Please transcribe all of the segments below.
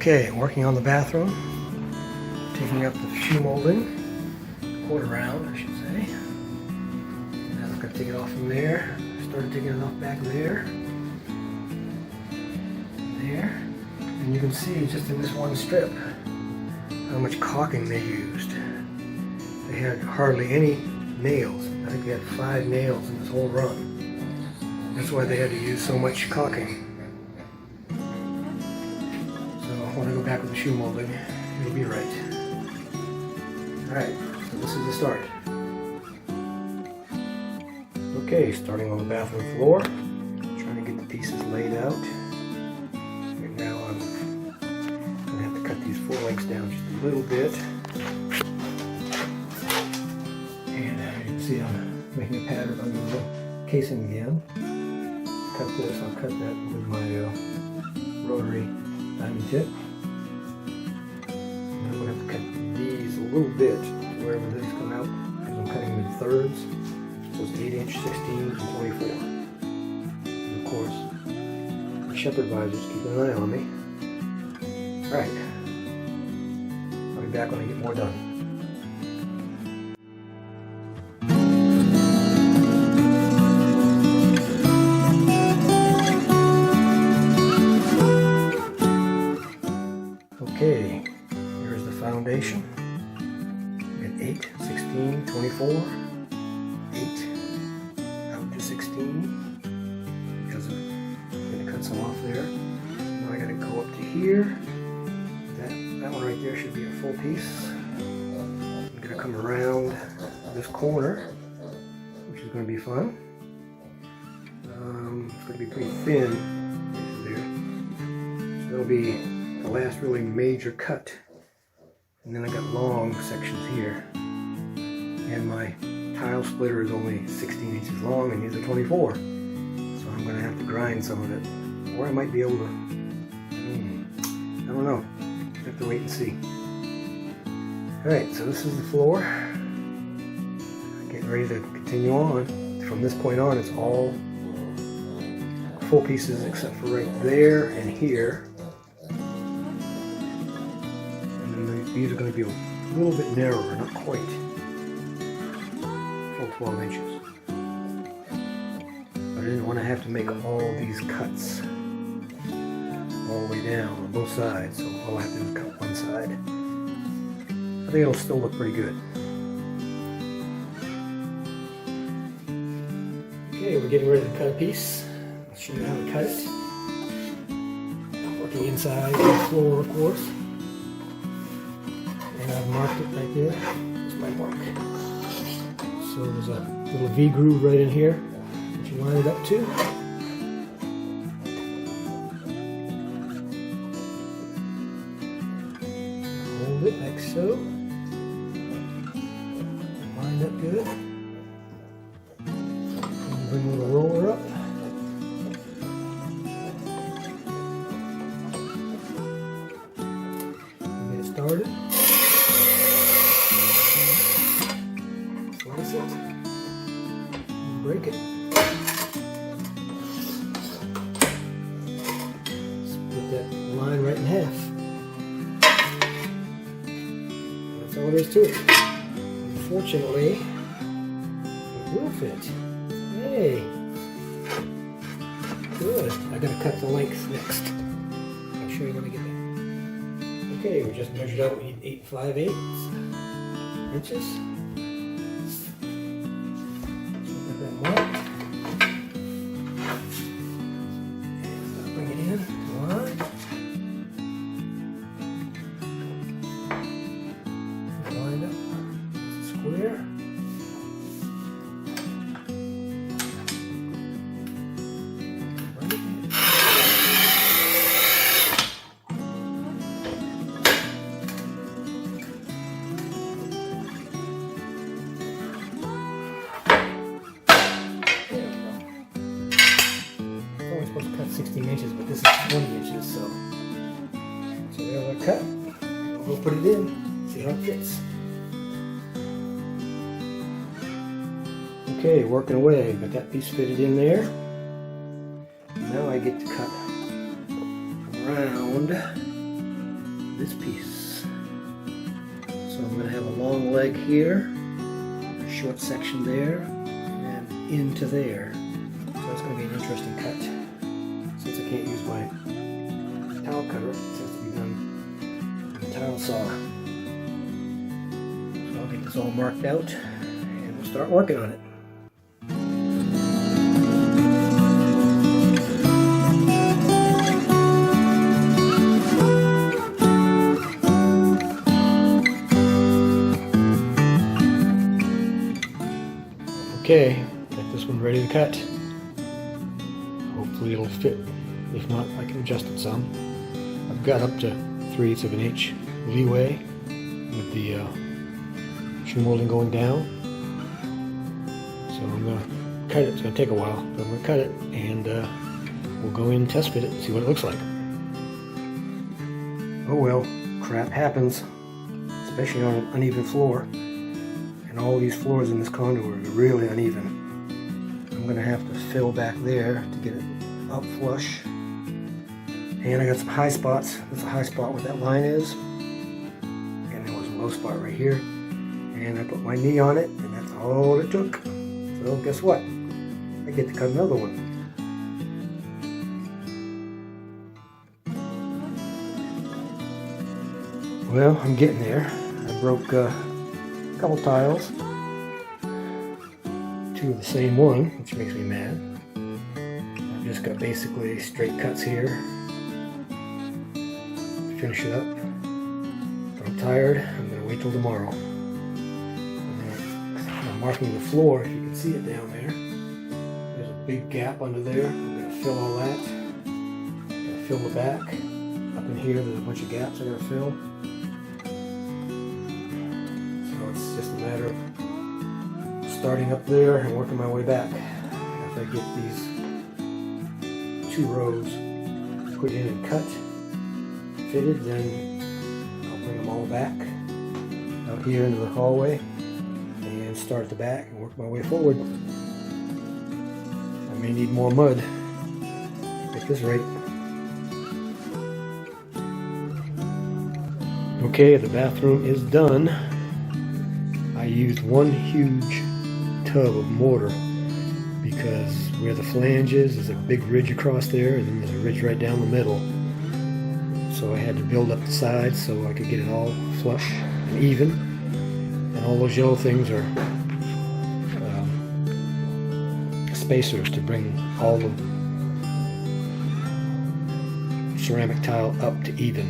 Okay, working on the bathroom, taking up the shoe molding, quarter round I should say. Now I'm going to take it off from there. Started taking it off back there. There. And you can see just in this one strip how much caulking they used. They had hardly any nails. I think they had 5 nails in this whole run. That's why they had to use so much caulking. When I go back with the shoe molding, it'll be right. Alright, so this is the start. Okay, starting on the bathroom floor, trying to get the pieces laid out. Right now I'm going to have to cut these full lengths down just a little bit. And as you can see, I'm making a pattern under the casing again. Cut this, I'll cut that with my rotary diamond tip. And I'm going to have to cut these a little bit wherever these come out because I'm cutting them in thirds. So it's 8-inch, 16s, and 24. And of course, the shepherd visors keep an eye on me. Alright, I'll be back when I get more done. Okay, here's the foundation. We got 8, 16, 24, 8, out to 16, because I'm going to cut some off there. Now I got to go up to here. That one right there should be a full piece. I'm going to come around this corner, which is going to be fun. It's going to be pretty thin there. So that'll be the last really major cut, and then I got long sections here, and my tile splitter is only 16 inches long and these are 24, so I'm going to have to grind some of it, or I might be able to, I don't know, I have to wait and see. Alright, so this is the floor, getting ready to continue on. From this point on it's all full pieces except for right there and here. These are going to be a little bit narrower, not quite full 12 inches. But I didn't want to have to make all these cuts all the way down on both sides, so all I have to do is cut one side. I think it'll still look pretty good. Okay, we're getting ready to cut a piece. I'll show you how to cut it. I'm working inside the floor, of course. And I've marked it right there. That's my mark. So there's a little V groove right in here that you line it up to. Hold it like so. Line up good. And bring the roller up. And get it started. It and break it. Split that line right in half. That's all there is to it. Unfortunately, it will fit. Hey! Good. I gotta cut the length next. I'll show you when I get there. Okay, we just measured out 8 5/8 inches. 16 inches, but this is 20 inches, so there's our cut. We'll put it in, see how it fits. Okay, working away. Got that piece fitted in there. Now I get to cut around this piece. So I'm going to have a long leg here, a short section there, and into there. So it's going to be an interesting cut. Since I can't use my towel cutter, it has to be done with a towel saw. So I'll get this all marked out and we'll start working on it. Okay, got this one ready to cut. Hopefully it'll fit. If not, I can adjust it some. I've got up to 3/8 of an inch leeway with the shoe molding going down. So I'm going to cut it. It's going to take a while, but I'm going to cut it and we'll go in and test fit it and see what it looks like. Oh well, crap happens, especially on an uneven floor. And all these floors in this condo are really uneven. I'm going to have to fill back there to get it up flush. And I got some high spots. There's a high spot where that line is. And there was a low spot right here. And I put my knee on it, and that's all it took. So guess what? I get to cut another one. Well, I'm getting there. I broke a couple tiles, 2 of the same one, which makes me mad. I've just got basically straight cuts here. Finish it up. But I'm tired. I'm going to wait till tomorrow. I'm marking the floor, if you can see it down there. There's a big gap under there. I'm going to fill all that. I'm going to fill the back. Up in here, there's a bunch of gaps I'm going to fill. It's just a matter of starting up there and working my way back. After I get these 2 rows put in and cut, fitted, then I'll bring them all back out here into the hallway and start at the back and work my way forward. I may need more mud at this rate. Okay, the bathroom is done. I used one huge tub of mortar because where the flange is, there's a big ridge across there, and then there's a ridge right down the middle. So I had to build up the sides so I could get it all flush and even. And all those yellow things are spacers to bring all the ceramic tile up to even.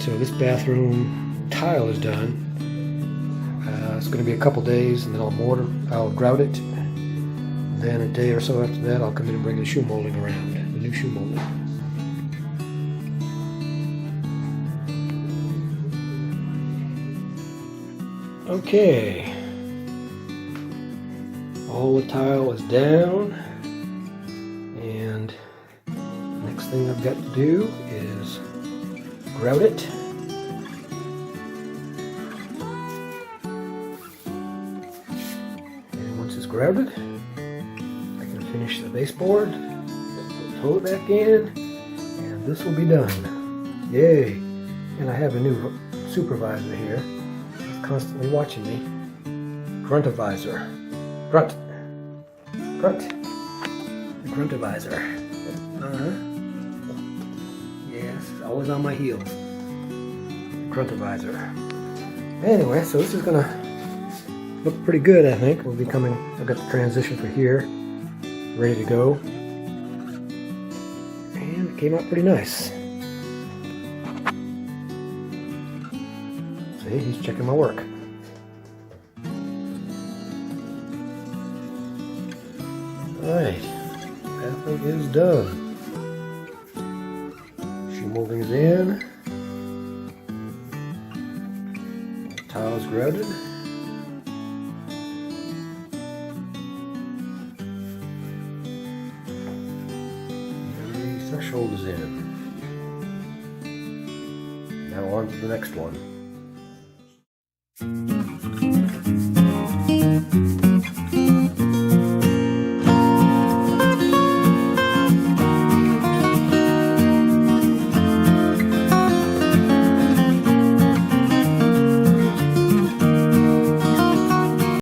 So this bathroom tile is done. It's going to be a couple days, and then I'll grout it. Then a day or so after that, I'll come in and bring the shoe molding around, the new shoe molding. Okay, all the tile is down, and the next thing I've got to do is grout it. Grouted, I can finish the baseboard, pull it back in, and this will be done. Yay! And I have a new supervisor here. He's constantly watching me. Gruntivisor. Grunt. Grunt. The gruntivisor. Yes, always on my heels. Gruntivisor. Anyway, so this is gonna look pretty good, I think. We'll be coming. I've got the transition for here ready to go, and it came out pretty nice. See, he's checking my work. Alright, bathroom is done. Shoe molding is in. Tiles grouted. threshold is in. Now on to the next one.